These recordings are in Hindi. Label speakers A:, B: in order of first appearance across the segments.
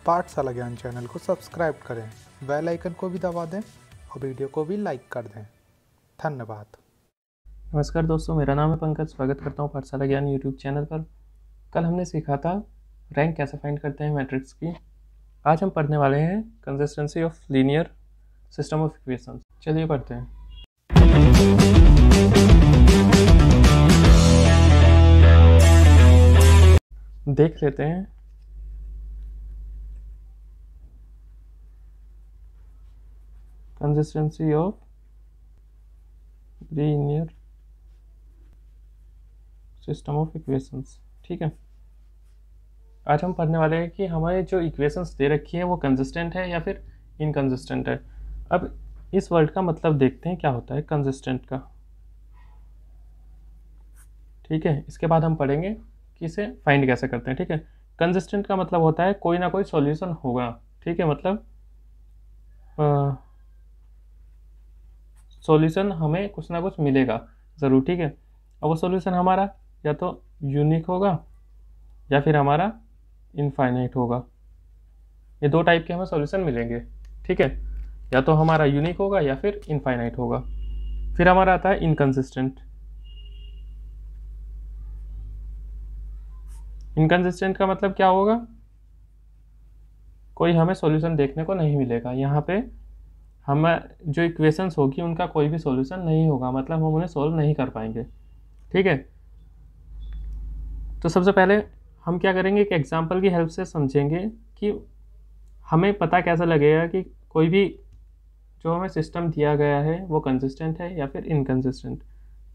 A: पाठशाला ज्ञान चैनल को सब्सक्राइब करें, बेल आइकन को भी दबा दें और वीडियो को भी लाइक कर दें। धन्यवाद।
B: नमस्कार दोस्तों, मेरा नाम है पंकज। स्वागत करता हूँ पाठशाला ज्ञान यूट्यूब चैनल पर। कल हमने सीखा था रैंक कैसे फाइंड करते हैं मैट्रिक्स की। आज हम पढ़ने वाले हैं consistency of linear system of equations. चलिए पढ़ते हैं। देख लेते हैं consistency of linear system of equations. ठीक है, आज हम पढ़ने वाले हैं कि हमारे जो इक्वेशंस दे रखी है वो कंसिस्टेंट है या फिर इनकंसिस्टेंट है। अब इस वर्ड का मतलब देखते हैं क्या होता है कंसिस्टेंट का। ठीक है, इसके बाद हम पढ़ेंगे कि इसे फाइंड कैसे करते हैं। ठीक है, कंसिस्टेंट का मतलब होता है कोई ना कोई सॉल्यूशन होगा। ठीक है, मतलब सॉल्यूशन हमें कुछ ना कुछ मिलेगा ज़रूर। ठीक है, और वो सॉल्यूशन हमारा या तो यूनिक होगा या फिर हमारा इनफाइनाइट होगा। ये दो टाइप के हमें सॉल्यूशन मिलेंगे। ठीक है, या तो हमारा यूनिक होगा या फिर इनफाइनाइट होगा। फिर हमारा आता है इनकंसिस्टेंट। इनकंसिस्टेंट का मतलब क्या होगा? कोई हमें सॉल्यूशन देखने को नहीं मिलेगा। यहाँ पे हम जो इक्वेशंस होगी उनका कोई भी सॉल्यूशन नहीं होगा, मतलब हम उन्हें सॉल्व नहीं कर पाएंगे। ठीक है, तो सबसे पहले हम क्या करेंगे, एक एग्जांपल की हेल्प से समझेंगे कि हमें पता कैसे लगेगा कि कोई भी जो हमें सिस्टम दिया गया है वो कंसिस्टेंट है या फिर इनकंसिस्टेंट।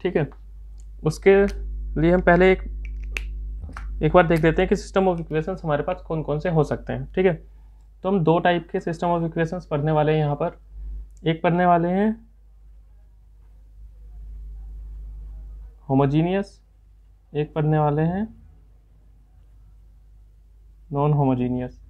B: ठीक है, उसके लिए हम पहले एक बार देख लेते हैं कि सिस्टम ऑफ इक्वेशंस हमारे पास कौन कौन से हो सकते हैं। ठीक है, तो हम दो टाइप के सिस्टम ऑफ इक्वेशंस पढ़ने वाले हैं यहाँ पर। एक पढ़ने वाले हैं होमोजीनियस, एक पढ़ने वाले हैं नॉन होमोजीनियस।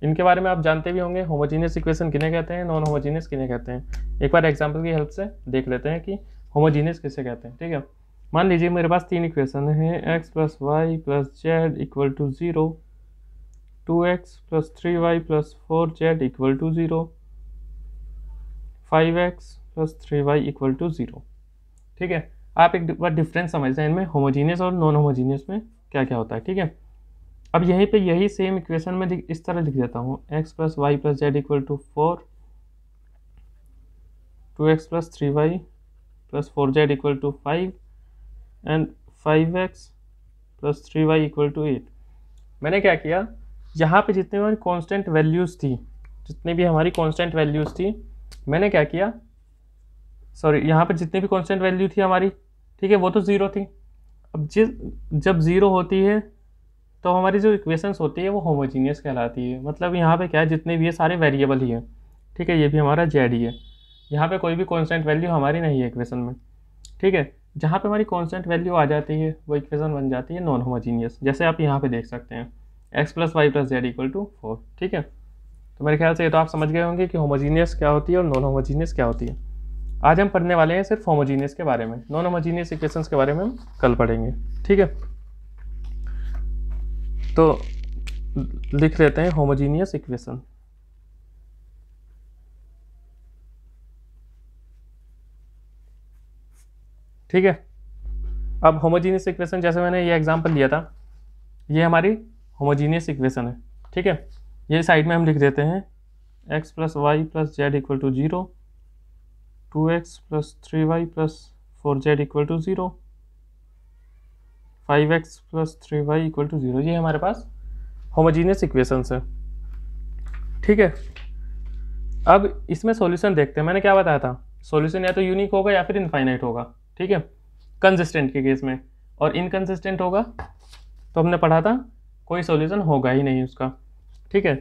B: इनके बारे में आप जानते भी होंगे, होमोजीनियस इक्वेशन किन्हें कहते हैं, नॉन होमोजीनियस किन्हें कहते हैं। एक बार एग्जांपल की हेल्प से देख लेते हैं कि होमोजीनियस किसे कहते हैं। ठीक है, मान लीजिए मेरे पास तीन इक्वेशन है, x + y + z = 0, 2x + 3y + 4z = 0, 5x + 3y = 0। ठीक है, आप एक बार डिफरेंस समझते हैं इनमें होमोजीनियस और नॉन होमोजीनियस में क्या क्या होता है। ठीक है, अब यहीं पे यही सेम इक्वेशन में इस तरह लिख देता हूँ, x + y + z = 4, 2x + 3y + 4z = 5 and 5x + 3y = 8। मैंने क्या किया, यहाँ पे जितनी हमारी कांस्टेंट वैल्यूज़ थी, जितनी भी हमारी कांस्टेंट वैल्यूज़ थी, मैंने क्या किया, सॉरी, यहाँ पे जितनी भी कांस्टेंट वैल्यू थी हमारी, ठीक है, वो तो ज़ीरो थी। अब जब ज़ीरो होती है तो हमारी जो इक्वेशंस होती है वो होमोजीनियस कहलाती है। मतलब यहाँ पे क्या है, जितने भी ये सारे वेरिएबल ही हैं। ठीक है, ये भी हमारा जेड ही है, यहाँ पे कोई भी कांस्टेंट वैल्यू हमारी नहीं है इक्वेशन में। ठीक है, जहाँ पे हमारी कांस्टेंट वैल्यू आ जाती है वो इक्वेशन बन जाती है नॉन होमोजीनियस, जैसे आप यहाँ पे देख सकते हैं x + y + z = 4। ठीक है, तो मेरे ख्याल से ये तो आप समझ गए होंगे कि होमोजीनियस क्या होती है और नॉन होमोजीनियस क्या होती है। आज हम पढ़ने वाले हैं सिर्फ होमोजीनियस के बारे में, नॉन होमोजीनियस इक्वेशंस के बारे में हम कल पढ़ेंगे। ठीक है, तो लिख लेते हैं होमोजीनियस इक्वेशन। ठीक है, अब होमोजीनियस इक्वेशन जैसे मैंने ये एग्जांपल लिया था, ये हमारी होमोजीनियस इक्वेशन है। ठीक है, ये साइड में हम लिख देते हैं x + y + z = 0, 2x + 3y + 4z = 0, 5x + 3y = 0। ये हमारे पास होमोजीनियस इक्वेशंस है। ठीक है, अब इसमें सॉल्यूशन देखते हैं। मैंने क्या बताया था, सॉल्यूशन या तो यूनिक होगा या फिर इनफाइनाइट होगा। ठीक है, कंसिस्टेंट के केस में, और इनकंसिस्टेंट होगा तो हमने पढ़ा था कोई सॉल्यूशन होगा ही नहीं उसका। ठीक है,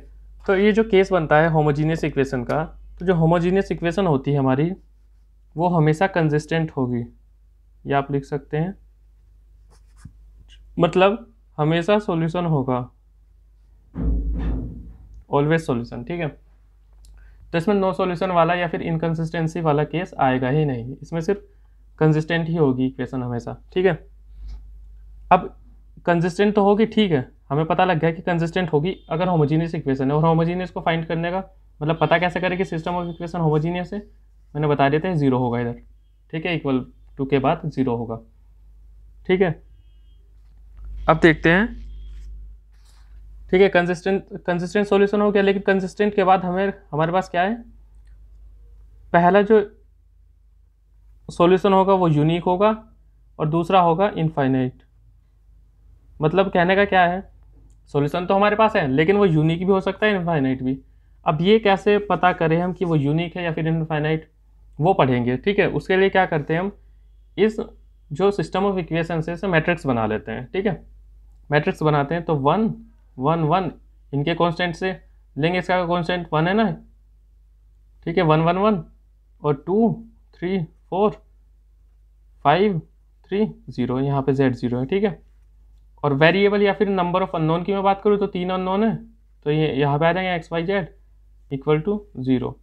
B: तो ये जो केस बनता है होमोजीनियस इक्वेशन का, तो जो होमोजीनियस इक्वेशन होती है हमारी वो हमेशा कंसिस्टेंट होगी, ये आप लिख सकते हैं, मतलब हमेशा सॉल्यूशन होगा, ऑलवेज सॉल्यूशन। ठीक है, तो इसमें नो सॉल्यूशन वाला या फिर इनकंसिस्टेंसी वाला केस आएगा ही नहीं, इसमें सिर्फ कंसिस्टेंट ही होगी इक्वेशन हमेशा। ठीक है, अब कंसिस्टेंट तो होगी, ठीक है, हमें पता लग गया कि कंसिस्टेंट होगी अगर होमोजीनियस इक्वेशन है। और होमोजीनियस को फाइंड करने का मतलब पता कैसे करें कि सिस्टम ऑफ इक्वेशन होमोजीनियस है, मैंने बता दिया था 0 होगा इधर, ठीक है, इक्वल टू के बाद 0 होगा, ठीक है। अब देखते हैं, ठीक है, कंसिस्टेंट सॉल्यूशन हो गया, लेकिन कंसिस्टेंट के बाद हमारे पास क्या है, पहला जो सॉल्यूशन होगा वो यूनिक होगा और दूसरा होगा इनफाइनाइट। मतलब कहने का क्या है, सॉल्यूशन तो हमारे पास है लेकिन वो यूनिक भी हो सकता है, इनफाइनाइट भी। अब ये कैसे पता करें हम कि वो यूनिक है या फिर इनफाइनाइट, वो पढ़ेंगे, ठीक है। उसके लिए क्या करते हैं हम, इस जो सिस्टम ऑफ इक्वेशन से इसे मैट्रिक्स बना लेते हैं, ठीक है। मैट्रिक्स बनाते हैं तो 1 1 1 इनके कांस्टेंट से लेंगे, इसका कांस्टेंट 1 है ना, ठीक है, 1 1 1 और 2 3 4 5 3 0, यहाँ पे z 0 है, ठीक है। और वेरिएबल या फिर नंबर ऑफ अननोन की मैं बात करूँ तो 3 अननोन है, तो ये यहाँ पे आ जाएंगे X Y Z equal to 0।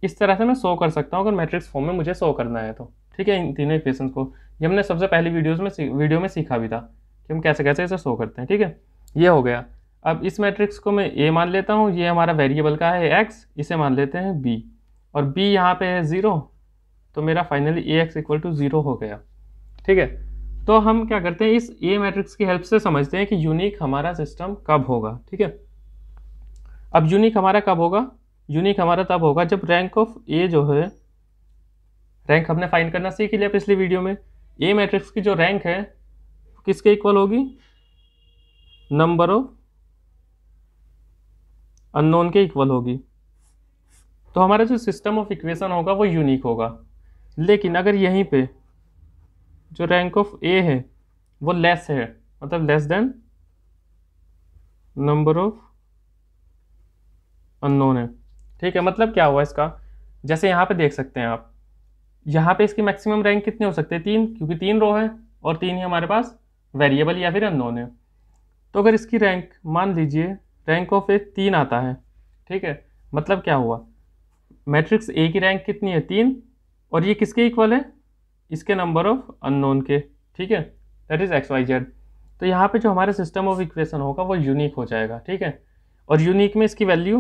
B: इस तरह से मैं शो कर सकता हूँ अगर मैट्रिक्स फॉर्म में मुझे शो करना है तो, ठीक है, इन तीनों इक्वेशंस को। ये हमने सबसे पहली वीडियो में सीखा भी था कि हम कैसे कैसे इसे शो करते हैं, ठीक है। ये हो गया। अब इस मैट्रिक्स को मैं ए मान लेता हूँ, ये हमारा वेरिएबल का है एक्स, इसे मान लेते हैं बी, और बी यहाँ पे है 0, तो मेरा finally a X equal to 0 हो गया, ठीक है। तो हम क्या करते हैं, इस ए मैट्रिक्स की हेल्प से समझते हैं कि यूनिक हमारा सिस्टम कब होगा, ठीक है। अब यूनिक हमारा कब होगा, यूनिक हमारा तब होगा जब रैंक ऑफ ए जो है, रैंक हमने फाइंड करना सीख लिया पिछली वीडियो में। ए मैट्रिक्स की जो रैंक है किसके इक्वल होगी, नंबर ऑफ अननोन के इक्वल होगी। तो हमारा जो सिस्टम ऑफ इक्वेशन होगा वो यूनिक होगा। लेकिन अगर यहीं पे जो रैंक ऑफ ए है वो लेस है, मतलब less than number of unknown है, ठीक है। मतलब क्या हुआ इसका, जैसे यहाँ पे देख सकते हैं आप, यहाँ पे इसकी मैक्सिमम रैंक कितनी हो सकती है, 3, क्योंकि 3 रो है और 3 ही हमारे पास वेरिएबल या फिर अननोन है। तो अगर इसकी रैंक मान लीजिए रैंक ऑफ ए 3 आता है, ठीक है, मतलब क्या हुआ, मैट्रिक्स ए की रैंक कितनी है 3, और ये किसके इक्वल है, इसके नंबर ऑफ अननोन के, ठीक है, that is X Y Z. तो यहाँ पे जो हमारा सिस्टम ऑफ इक्वेशन होगा वो यूनिक हो जाएगा, ठीक है। और यूनिक में इसकी वैल्यू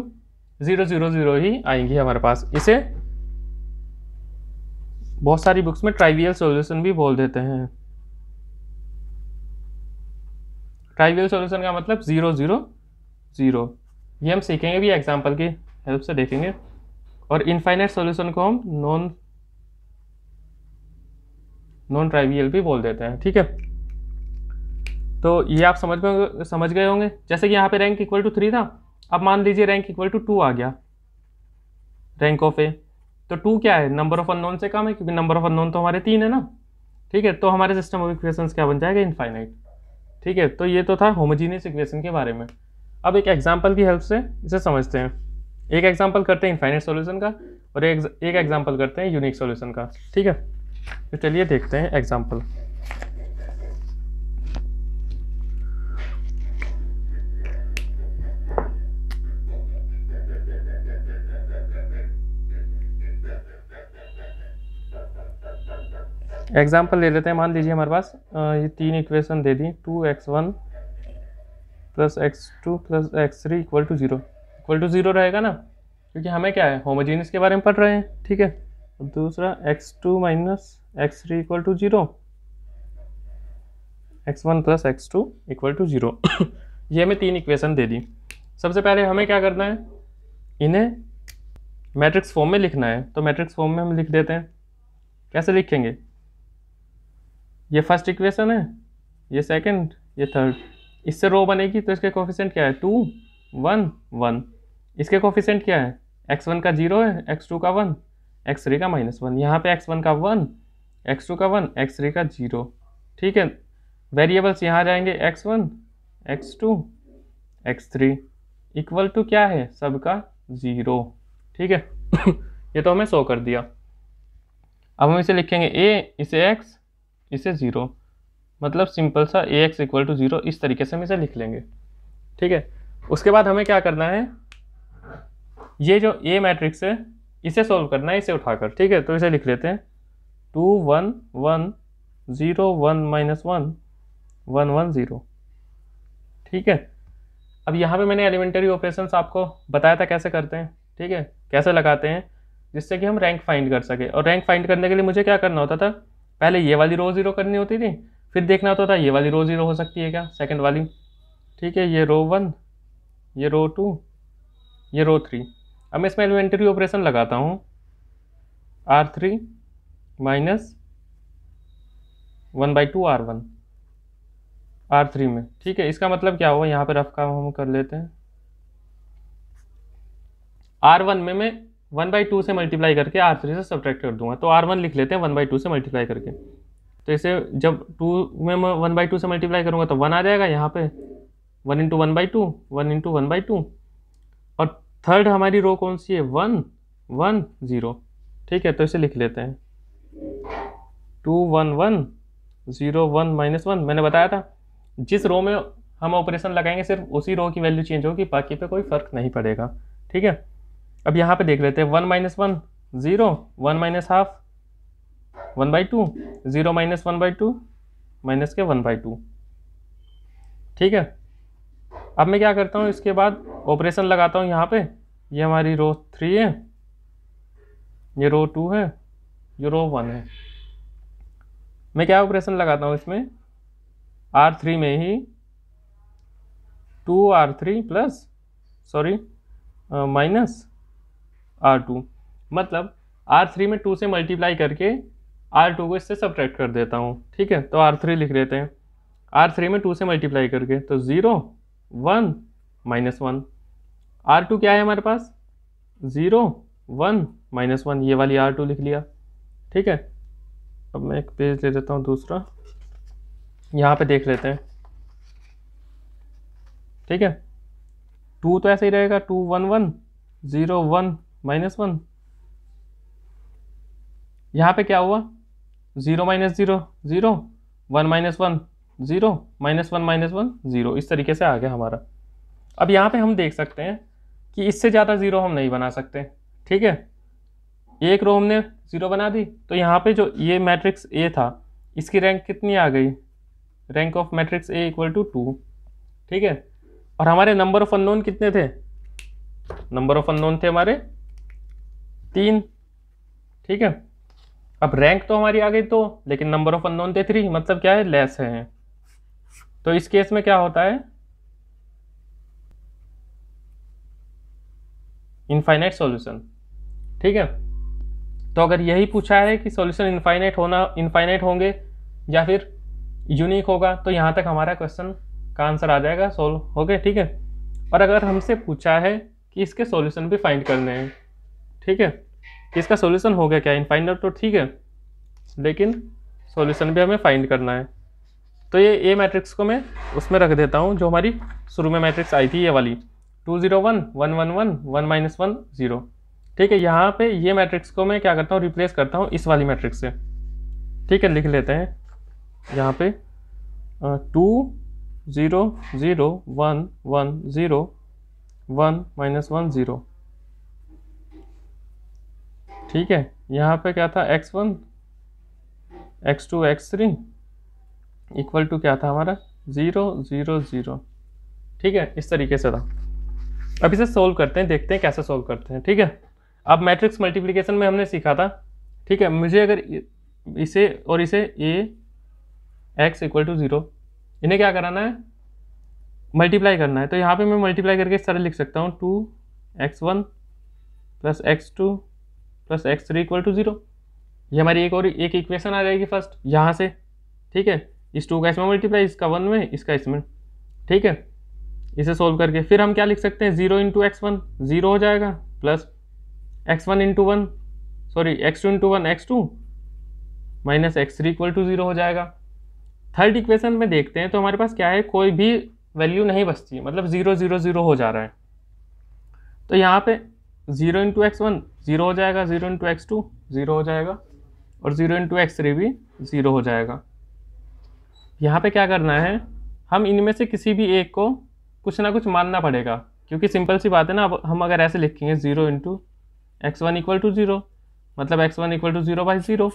B: 0 0 0 ही आएंगी हमारे पास। इसे बहुत सारी बुक्स में ट्राइवियल सॉल्यूशन भी बोल देते हैं। ट्राइवियल सॉल्यूशन का मतलब 0 0 0, ये हम सीखेंगे भी एग्जाम्पल की हेल्प से देखेंगे। और इनफाइनाइट सॉल्यूशन को हम नॉन ट्राइवियल भी बोल देते हैं, ठीक है। तो ये आप समझ गए होंगे। जैसे कि यहाँ पे रैंक इक्वल टू 3 था, अब मान लीजिए रैंक इक्वल टू 2 आ गया, रैंक ऑफ ए, तो 2 क्या है, नंबर ऑफ अननोन से कम है, क्योंकि नंबर ऑफ अननोन तो हमारे 3 है ना, ठीक है। तो हमारे सिस्टम ऑफ इक्वेशंस क्या बन जाएगा, इनफाइनाइट, ठीक है। तो ये तो था होमोजीनियस इक्वेशन के बारे में। अब एक एग्जाम्पल की हेल्प से इसे समझते हैं। एक एग्जाम्पल करते हैं इनफाइनाइट सॉल्यूशन का और एक एग्जाम्पल करते हैं यूनिक सॉल्यूशन का, ठीक है। तो चलिए देखते हैं एग्जाम्पल। एग्जाम्पल ले लेते हैं। मान लीजिए हमारे पास ये 3 इक्वेशन दे दी, 2x1 plus x2 plus x3 equal to 0 रहेगा ना, क्योंकि हमें क्या है, होमोजीनियस के बारे में पढ़ रहे हैं, ठीक है। दूसरा x2 minus x3 equal to 0, x1 plus x2 equal to 0। ये हमें 3 इक्वेशन दे दी। सबसे पहले हमें क्या करना है, इन्हें मैट्रिक्स फॉर्म में लिखना है। तो मैट्रिक्स फॉर्म में हम लिख देते हैं। कैसे लिखेंगे, ये फर्स्ट इक्वेशन है, ये सेकंड, ये थर्ड, इससे रो बनेगी तो इसके कोफिशिएंट क्या है, 2 1 1, इसके कोफिशिएंट क्या है, x1 का 0 है, x2 का 1, x3 का -1, यहाँ पे x1 का 1, x2 का 1, x3 का 0, ठीक है। वेरिएबल्स यहाँ जाएंगे x1 x2 x3 equal to क्या है, सबका 0, ठीक है। ये तो हमें शो कर दिया। अब हम इसे लिखेंगे a, इसे x, इसे 0, मतलब सिंपल सा ax इक्वल टू 0, इस तरीके से हम इसे लिख लेंगे, ठीक है। उसके बाद हमें क्या करना है, ये जो a मैट्रिक्स है इसे सोल्व करना है, इसे उठाकर, ठीक है। तो इसे लिख लेते हैं 2 1 1 0 1 -1 1 1 0, ठीक है। अब यहाँ पे मैंने एलिमेंट्री ऑपरेशंस आपको बताया था कैसे करते हैं, ठीक है, कैसे लगाते हैं, जिससे कि हम रैंक फाइंड कर सके। और रैंक फाइंड करने के लिए मुझे क्या करना होता था, पहले ये वाली रो 0 करनी होती थी, फिर देखना होता था ये वाली रो 0 हो सकती है क्या, सेकंड वाली, ठीक है, ये रो 1, ये रो 2, ये रो 3। अब मैं इसमें एलिमेंट्री ऑपरेशन लगाता हूँ, R3 माइनस 1/2 R1 R3 में, ठीक है। इसका मतलब क्या हुआ, यहाँ पे रफ काम हम कर लेते हैं। R1 में मैं 1/2 से मल्टीप्लाई करके R3 से सब्ट्रैक्ट कर दूंगा, तो R1 लिख लेते हैं 1/2 से मल्टीप्लाई करके। तो इसे जब 2 में मैं 1/2 से मल्टीप्लाई करूंगा तो 1 आ जाएगा यहाँ पे, 1 इंटू 1/2, 1 इंटू 1/2। और थर्ड हमारी रो कौन सी है, 1 1 0, ठीक है। तो इसे लिख लेते हैं 2 1 1 0 1 -1। मैंने बताया था जिस रो में हम ऑपरेशन लगाएंगे सिर्फ उसी रो की वैल्यू चेंज होगी, बाकी पे कोई फर्क नहीं पड़ेगा, ठीक है। अब यहाँ पे देख लेते हैं 1 -1 0, 1 -हाफ 1/2, 0 -1/2 माइनस के 1/2, ठीक है। अब मैं क्या करता हूँ, इसके बाद ऑपरेशन लगाता हूँ यहाँ पे। ये हमारी रो 3 है, ये रो 2 है, ये रो 1 है। मैं क्या ऑपरेशन लगाता हूँ इसमें, R3 में ही 2R3 प्लस माइनस R2, मतलब R3 में 2 से मल्टीप्लाई करके R2 को इससे सब्ट्रैक्ट कर देता हूँ, ठीक है। तो R3 लिख देते हैं, R3 में 2 से मल्टीप्लाई करके, तो 0 1 -1। R2 क्या है हमारे पास, 0 1 -1, ये वाली R2 लिख लिया, ठीक है। अब मैं एक पेज ले देता हूँ दूसरा, यहाँ पे देख लेते हैं, ठीक है। 2 तो ऐसे ही रहेगा, 2 1 1 0 1 -1। यहाँ पे क्या हुआ, 0 -0 0 1 -1 0 -1 -1 0, इस तरीके से आ गया हमारा। अब यहाँ पे हम देख सकते हैं कि इससे ज़्यादा ज़ीरो हम नहीं बना सकते, ठीक है। एक रो हमने 0 बना दी, तो यहाँ पे जो ये मैट्रिक्स A था, इसकी रैंक कितनी आ गई, रैंक ऑफ मैट्रिक्स A = 2, ठीक है। और हमारे नंबर ऑफ अननोन कितने थे, नंबर ऑफ अननोन थे हमारे 3, ठीक है। अब रैंक तो हमारी आ गई 2, लेकिन नंबर ऑफ अननोन थे 3, मतलब क्या है, लेस है। तो इस केस में क्या होता है, इनफाइनाइट सॉल्यूशन, ठीक है। तो अगर यही पूछा है कि सॉल्यूशन इनफाइनाइट होंगे या फिर यूनिक होगा, तो यहाँ तक हमारा क्वेश्चन का आंसर आ जाएगा, सोल्व हो गए, ठीक है। और अगर हमसे पूछा है कि इसके सॉल्यूशन भी फाइंड करने हैं, ठीक है, इसका सॉल्यूशन हो गया क्या, इनफाइनाइट तो ठीक है, लेकिन सॉल्यूशन भी हमें फाइंड करना है। तो ये ए मैट्रिक्स को मैं उसमें रख देता हूँ जो हमारी शुरू में मैट्रिक्स आई थी, ये वाली 2 0 1 1 1 1 1 -1 0, ठीक है। यहाँ पे ये मैट्रिक्स को मैं क्या करता हूँ, रिप्लेस करता हूँ इस वाली मैट्रिक्स से, ठीक है। लिख लेते हैं यहाँ पे 2 0 0 1 1 0 1 -1 0, ठीक है। यहाँ पे क्या था, x1 x2 x3 equal to क्या था हमारा 0 0 0, ठीक है। इस तरीके से था। अब इसे सोल्व करते हैं, देखते हैं कैसे सोल्व करते हैं, ठीक है। अब मैट्रिक्स मल्टीप्लिकेशन में हमने सीखा था, ठीक है। मुझे अगर इसे और इसे x = 0, इन्हें क्या कराना है, मल्टीप्लाई करना है। तो यहाँ पे मैं मल्टीप्लाई करके इस तरह लिख सकता हूँ 2x1 + x2 + x3 = 0। ये हमारी एक इक्वेशन आ जाएगी फर्स्ट यहाँ से, ठीक है। इस 2 का इसमें मल्टीप्लाई, इसका 1 में, इसका इसमें, ठीक है। इसे सोल्व करके फिर हम क्या लिख सकते हैं, 0 × x1 0 हो जाएगा, plus x1 × 1 x2 × 1 x2 minus x3 = 0 हो जाएगा। थर्ड इक्वेशन में देखते हैं तो हमारे पास क्या है, कोई भी वैल्यू नहीं बचती, मतलब 0 0 0 हो जा रहा है। तो यहाँ पे 0 × x1 0 हो जाएगा, 0 × x2 0 हो जाएगा, और 0 × x3 भी 0 हो जाएगा। यहाँ पे क्या करना है, हम इनमें से किसी भी एक को कुछ ना कुछ मानना पड़ेगा, क्योंकि सिंपल सी बात है ना। अब हम अगर ऐसे लिखेंगे 0 × x1 = 0, मतलब x1 = 0/0,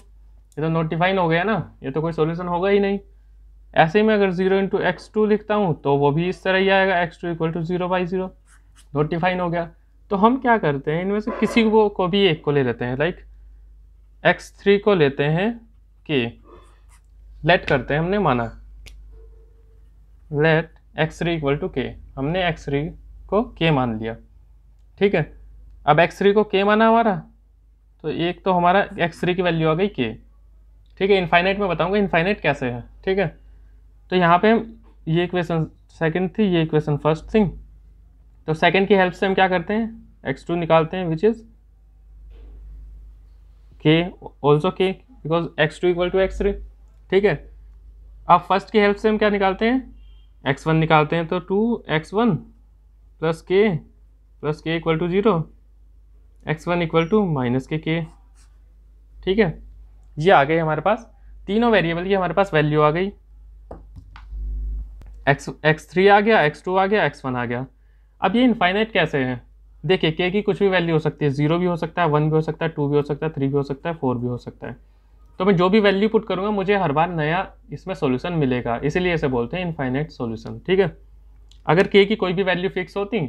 B: ये तो नोट डिफाइन हो गया ना, ये तो कोई सॉल्यूशन होगा ही नहीं। ऐसे ही मैं अगर 0 इंटू x2 लिखता हूँ तो वो भी इस तरह ही आएगा, x2 equal to 0/0, note define हो गया। तो हम क्या करते हैं, इनमें से किसी को भी एक को ले लेते हैं, लाइक x3 को लेते हैं k, लेट करते हैं, हमने माना late x3 equal to k, हमने x3 को k मान लिया, ठीक है। अब x3 को k माना हमारा, तो एक तो हमारा x3 की वैल्यू आ गई k, ठीक है। इनफाइनाइट में बताऊंगा इनफाइनाइट कैसे है, ठीक है। तो यहाँ पे ये इक्वेशन सेकंड थी, ये इक्वेशन फर्स्ट थी। तो सेकंड की हेल्प से हम क्या करते हैं, x2 निकालते हैं which is k also k because x2 equal to x3, ठीक है। अब फर्स्ट की हेल्प से हम क्या निकालते हैं, x1 निकालते हैं, तो 2x1 plus k equal to 0, x1 equal to minus K, ठीक है। ये आ गए हमारे पास तीनों वेरिएबल की, हमारे पास वैल्यू आ गई, x3 आ गया, x2 आ गया, x1 आ गया। अब ये इनफाइनाइट कैसे है, देखिए k की कुछ भी वैल्यू हो सकती है, 0 भी हो सकता है, 1 भी हो सकता है, 2 भी हो सकता है, 3 भी हो सकता है, 4 भी हो सकता है। तो मैं जो भी वैल्यू पुट करूँगा मुझे हर बार नया इसमें सॉल्यूशन मिलेगा, इसीलिए इसे बोलते हैं इनफाइनाइट सॉल्यूशन, ठीक है। अगर k की कोई भी वैल्यू फिक्स होती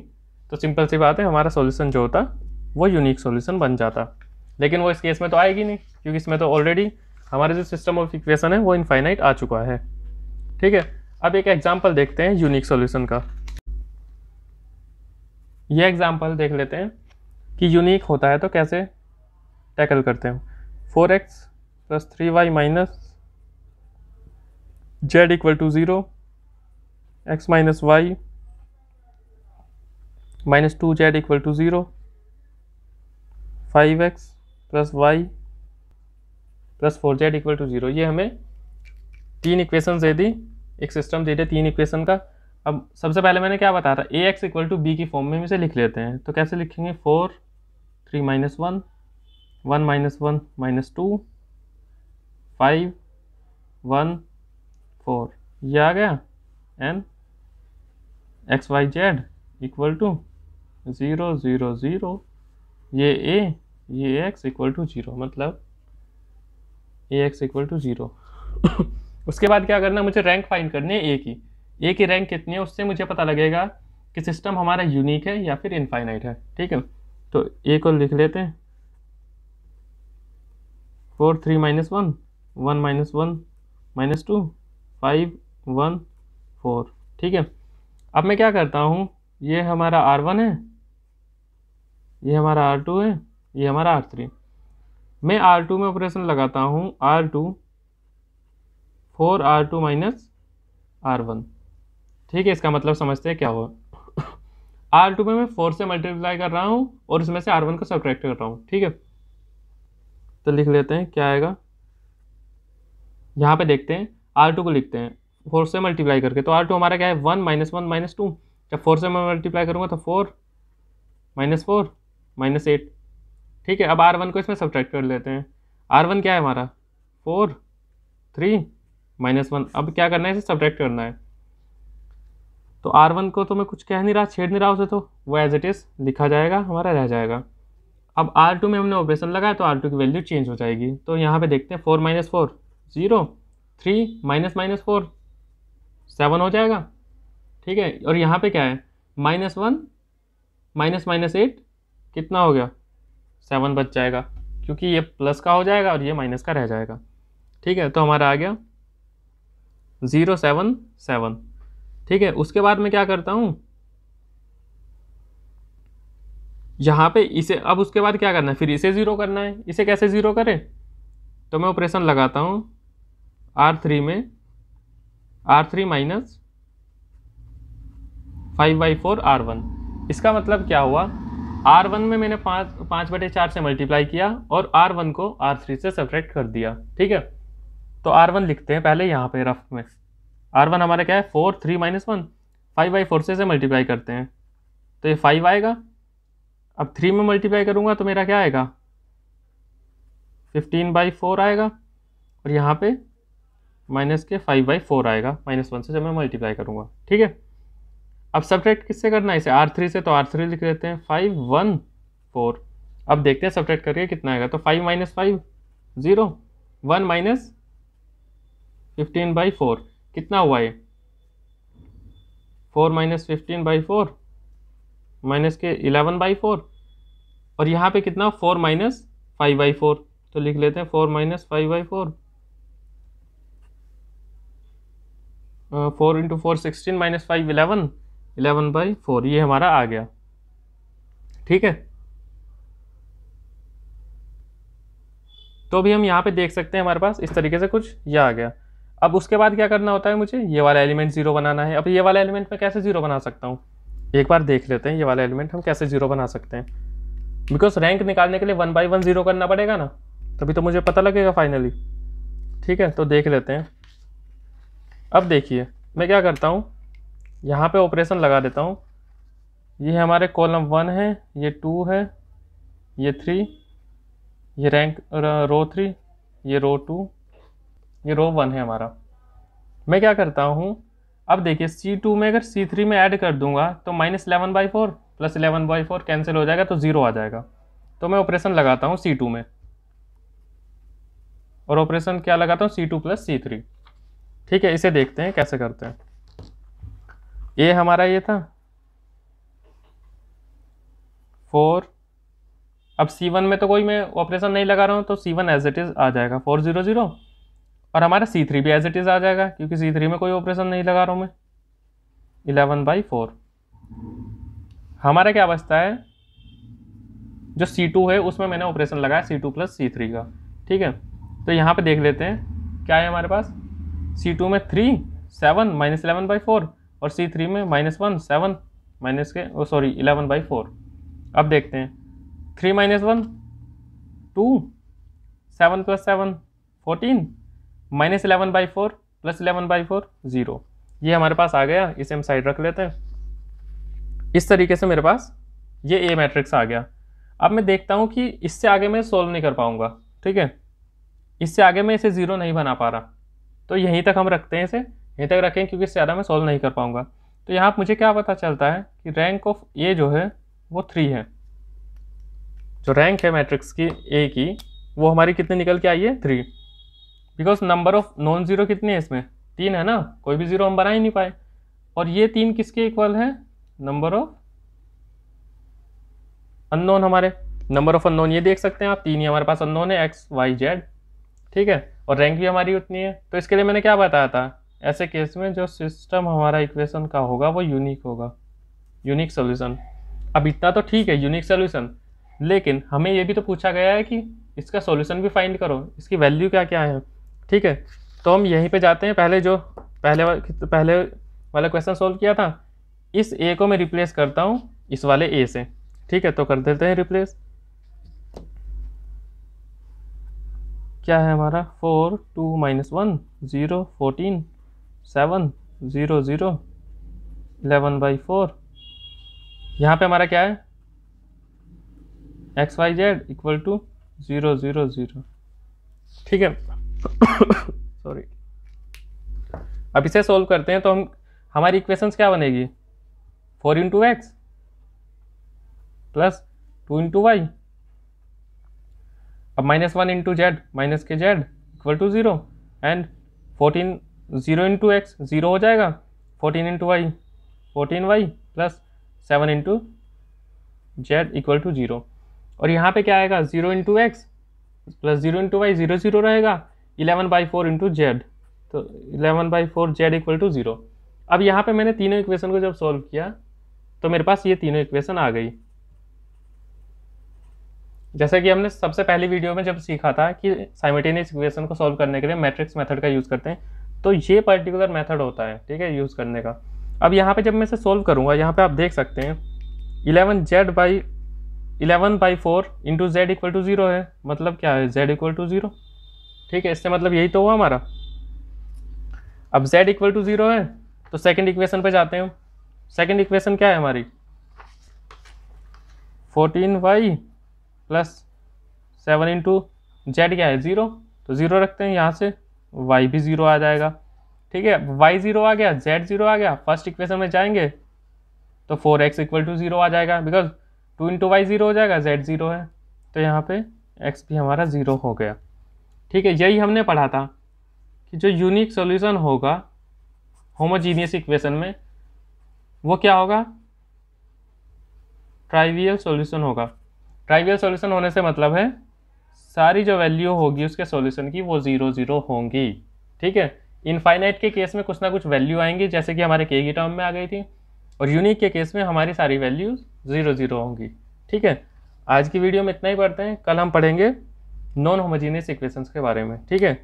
B: तो सिंपल सी बात है, हमारा सॉल्यूशन जो होता वो यूनिक सॉल्यूशन बन जाता, लेकिन वो इस केस में तो आएगी नहीं, क्योंकि इसमें तो ऑलरेडी हमारा जो सिस्टम ऑफ इक्वेशन है वो इनफाइनाइट आ चुका है, ठीक है। अब एक एग्जांपल देखते हैं यूनिक सॉल्यूशन का। ये एग्जांपल देख लेते हैं कि यूनिक होता है तो कैसे टैकल करते हैं। 4x plus 3y minus z equal to 0, x minus Y minus 2z equal to 0, 5x plus Y plus 4z equal to 0। ये हमें तीन इक्वेशन दे दी, एक सिस्टम दे दे तीन इक्वेशन का। अब सबसे पहले मैंने क्या बताया था, ax इक्वल टू बी की फॉर्म में इसे लिख लेते हैं। तो कैसे लिखेंगे, 4 3 माइनस 1 1 माइनस 1 माइनस 2 5 1 4, ये आ गया। And X Y Z equal to 0 0 0, ये a ये x इक्वल टू 0, मतलब ax इक्वल टू 0। उसके बाद क्या करना, मुझे रैंक फाइंड करनी है a की रैंक कितनी है, उससे मुझे पता लगेगा कि सिस्टम हमारा यूनिक है या फिर इनफाइनाइट है, ठीक है। तो a को लिख लेते हैं, 4 3 माइनस 1 1 माइनस 1 माइनस 2 5 1 4, ठीक है। अब मैं क्या करता हूँ, ये हमारा R1 है, ये हमारा R2 है, ये हमारा R3। मैं R2 में ऑपरेशन लगाता हूँ, R2 4 R2 माइनस R1, ठीक है। इसका मतलब समझते हैं क्या हुआ। R2 में मैं 4 से मल्टीप्लाई कर रहा हूँ और इसमें से R1 को सब्ट्रैक्ट कर रहा हूँ, ठीक है। तो लिख लेते हैं क्या आएगा, यहाँ पे देखते हैं R2 को लिखते हैं 4 से मल्टीप्लाई करके। तो R2 हमारा क्या है, 1 माइनस 1 माइनस 2, जब 4 से मैं मल्टीप्लाई करूँगा तो 4 माइनस 4 माइनस 8, ठीक है। अब R1 को इसमें सब्ट्रैक्ट कर लेते हैं। R1 क्या है हमारा, 4 3 माइनस 1। अब क्या करना है, इसे सब्ट्रैक्ट करना है। तो R1 को तो मैं कुछ कह नहीं रहा, छेड़ नहीं रहा उसे, तो वो एज इट इज़ लिखा जाएगा, हमारा रह जाएगा। अब R2 में हमने ऑपरेशन लगाया तो R2 की वैल्यू चेंज हो जाएगी। तो यहाँ पे देखते हैं 4 माइनस 4 0, 3 माइनस माइनस 4 7 हो जाएगा, ठीक है। और यहाँ पे क्या है, माइनस 1 माइनस माइनस 8 कितना हो गया, 7 बच जाएगा, क्योंकि ये प्लस का हो जाएगा और ये माइनस का रह जाएगा, ठीक है। तो हमारा आ गया 0 7 7, ठीक है। उसके बाद मैं क्या करता हूँ, यहाँ पे इसे, अब उसके बाद क्या करना है, फिर इसे 0 करना है। इसे कैसे 0 करें, तो मैं ऑपरेशन लगाता हूँ R3 में, R3 माइनस 5/4 R1। इसका मतलब क्या हुआ, R1 में मैंने 5/4 से मल्टीप्लाई किया और R1 को R3 से सब्ट्रैक्ट कर दिया, ठीक है। तो R1 लिखते हैं पहले यहाँ पे रफ में। R1 हमारा क्या है, 4 3 माइनस 1 5/4 से मल्टीप्लाई करते हैं तो ये 5 आएगा। अब 3 में मल्टीप्लाई करूँगा तो मेरा क्या आएगा, 15/4 आएगा, और यहाँ पे माइनस के 5/4 आएगा, माइनस 1 से जब मैं मल्टीप्लाई करूँगा, ठीक है। अब सब्ट्रैक्ट किससे करना है, इसे R3 से, तो R3 लिख लेते हैं 5 1 4। अब देखते हैं सब्ट्रैक्ट करके कितना आएगा। तो 5 माइनस 5 0, 1 माइनस 15/4 कितना हुआ ये 4 माइनस 15/4 माइनस के 11/4 और यहाँ पे कितना 4 माइनस 5/4, तो लिख लेते हैं 4 माइनस 5/4, 4 इंटू 4 16 माइनस 5 11, 11/4 ये हमारा आ गया। ठीक है, तो भी हम यहाँ पे देख सकते हैं हमारे पास इस तरीके से कुछ ये आ गया। अब उसके बाद क्या करना होता है, मुझे ये वाला एलिमेंट जीरो बनाना है। अब ये वाला एलिमेंट मैं कैसे जीरो बना सकता हूँ, एक बार देख लेते हैं ये वाला एलिमेंट हम कैसे जीरो बना सकते हैं। बिकॉज रैंक निकालने के लिए 1 बाई 1 जीरो करना पड़ेगा ना, तभी तो मुझे पता लगेगा फाइनली। ठीक है, तो देख लेते हैं। अब देखिए मैं क्या करता हूँ, यहाँ पे ऑपरेशन लगा देता हूँ। ये हमारे कॉलम 1 है, ये 2 है, ये 3, ये रैंक रो 3, ये रो 2, ये रो 1 है हमारा। मैं क्या करता हूँ, अब देखिए C2 में अगर C3 में ऐड कर दूंगा तो माइनस 11/4 प्लस 11/4 कैंसिल हो जाएगा तो 0 आ जाएगा। तो मैं ऑपरेशन लगाता हूँ C2 में, और ऑपरेशन क्या लगाता हूँ C2 प्लस C3। ठीक है, इसे देखते हैं कैसे करते हैं। ये हमारा ये था 4, अब C1 में तो कोई मैं ऑपरेशन नहीं लगा रहा हूँ तो C1 एज इट इज आ जाएगा 4 0 0, और हमारा C3 भी एज इट इज आ जाएगा क्योंकि C3 में कोई ऑपरेशन नहीं लगा रहा हूँ मैं, 11/4। हमारा क्या बचता है, जो C2 है उसमें मैंने ऑपरेशन लगाया C2 प्लस C3 का। ठीक है, तो यहाँ पे देख लेते हैं क्या है हमारे पास। C2 में 3 7 माइनस 11/4 और C3 में -1 7 माइनस के 11/4। अब देखते हैं 3 माइनस 1 2, 7 प्लस 7 14, माइनस 11/4 प्लस 11/4 0। ये हमारे पास आ गया, इसे हम साइड रख लेते हैं। इस तरीके से मेरे पास ये ए मैट्रिक्स आ गया। अब मैं देखता हूँ कि इससे आगे मैं सोल्व नहीं कर पाऊंगा। ठीक है, इससे आगे मैं इसे 0 नहीं बना पा रहा, तो यहीं तक हम रखते हैं, इसे यहीं तक रखें क्योंकि इससे ज़्यादा मैं सोल्व नहीं कर पाऊंगा। तो यहाँ मुझे क्या पता चलता है कि रैंक ऑफ ए जो है वो 3 है। जो रैंक है मैट्रिक्स की ए की वो हमारी कितनी निकल के आई है 3, because number of non zero कितने हैं इसमें 3 है ना, कोई भी जीरो हम बना ही नहीं पाए। और ये 3 किसके इक्वल है, नंबर ऑफ अननोन, हमारे नंबर ऑफ अननोन ये देख सकते हैं आप, 3 ही हमारे पास अननोन है x y z। ठीक है, और रैंक भी हमारी उतनी है। तो इसके लिए मैंने क्या बताया था, ऐसे केस में जो सिस्टम हमारा इक्वेशन का होगा वो यूनिक होगा, यूनिक सोल्यूशन। अब इतना तो ठीक है यूनिक सोल्यूशन, लेकिन हमें ये भी तो पूछा गया है कि इसका सॉल्यूशन भी फाइंड करो, इसकी वैल्यू क्या क्या है। ठीक है, तो हम यहीं पे जाते हैं। पहले वाला क्वेश्चन सॉल्व किया था, इस ए को मैं रिप्लेस करता हूँ इस वाले ए से। ठीक है, तो कर देते हैं रिप्लेस। क्या है हमारा 4 2 माइनस 1 0 14 7 0 0 11/4। यहाँ पे हमारा क्या है x Y Z equal to 0 0 0। ठीक है सॉरी। अब इसे सोल्व करते हैं तो हमारी इक्वेशंस क्या बनेगी, 4 into x plus 2 into y, अब -1 इंटू जेड माइनस के z equal to 0, and 14 0 into x 0 हो जाएगा, 14 into y 14y plus 7 into z equal to 0। और यहाँ पे क्या आएगा 0 into x plus 0 into y 0 0 रहेगा, 11/4 इंटू जेड, तो 11/4 जेड इक्वल टू 0। अब यहाँ पे मैंने तीनों इक्वेशन को जब सॉल्व किया तो मेरे पास ये तीनों इक्वेशन आ गई। जैसा कि हमने सबसे पहली वीडियो में जब सीखा था कि साइमल्टेनियस इक्वेशन को सॉल्व करने के लिए मैट्रिक्स मेथड का यूज़ करते हैं, तो ये पर्टिकुलर मेथड होता है, ठीक है, यूज़ करने का। अब यहाँ पे जब मैं इसे सोल्व करूँगा, यहाँ पे आप देख सकते हैं 11/4 इंटू जेड इक्वल टू 0 है, मतलब क्या है z इक्वल टू 0। ठीक है, इससे मतलब यही तो हुआ हमारा। अब z इक्वल टू 0 है तो सेकंड इक्वेशन पे जाते हैं। सेकंड इक्वेशन क्या है हमारी 14y प्लस 7 इंटू जेड क्या है 0, तो 0 रखते हैं, यहाँ से y भी 0 आ जाएगा। ठीक है, y 0 आ गया, z 0 आ गया। फर्स्ट इक्वेशन में जाएंगे तो 4x इक्वल टू 0 आ जाएगा, बिकॉज 2 इंटू वाई 0 हो जाएगा, z 0 है, तो यहाँ पे x भी हमारा 0 हो गया। ठीक है, यही हमने पढ़ा था कि जो यूनिक सॉल्यूशन होगा होमोजीनियस इक्वेशन में, वो क्या होगा, ट्राइवियल सॉल्यूशन होगा। ट्राइवियल सॉल्यूशन होने से मतलब है सारी जो वैल्यू होगी उसके सॉल्यूशन की वो 0 0 होंगी। ठीक है, इनफाइनाइट के केस में कुछ ना कुछ वैल्यू आएंगी, जैसे कि हमारे के की टर्म में आ गई थी, और यूनिक के केस में हमारी सारी वैल्यूज 0 0 होंगी। ठीक है, आज की वीडियो में इतना ही पढ़ते हैं, कल हम पढ़ेंगे नॉन होमोजीनियस इक्वेशंस के बारे में। ठीक है,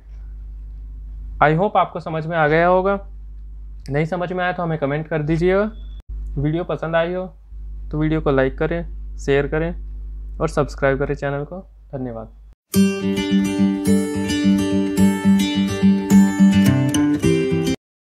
B: आई होप आपको समझ में आ गया होगा। नहीं समझ में आया तो हमें कमेंट कर दीजिएगा। वीडियो पसंद आई हो तो वीडियो को लाइक करें, शेयर करें और सब्सक्राइब करें चैनल को। धन्यवाद।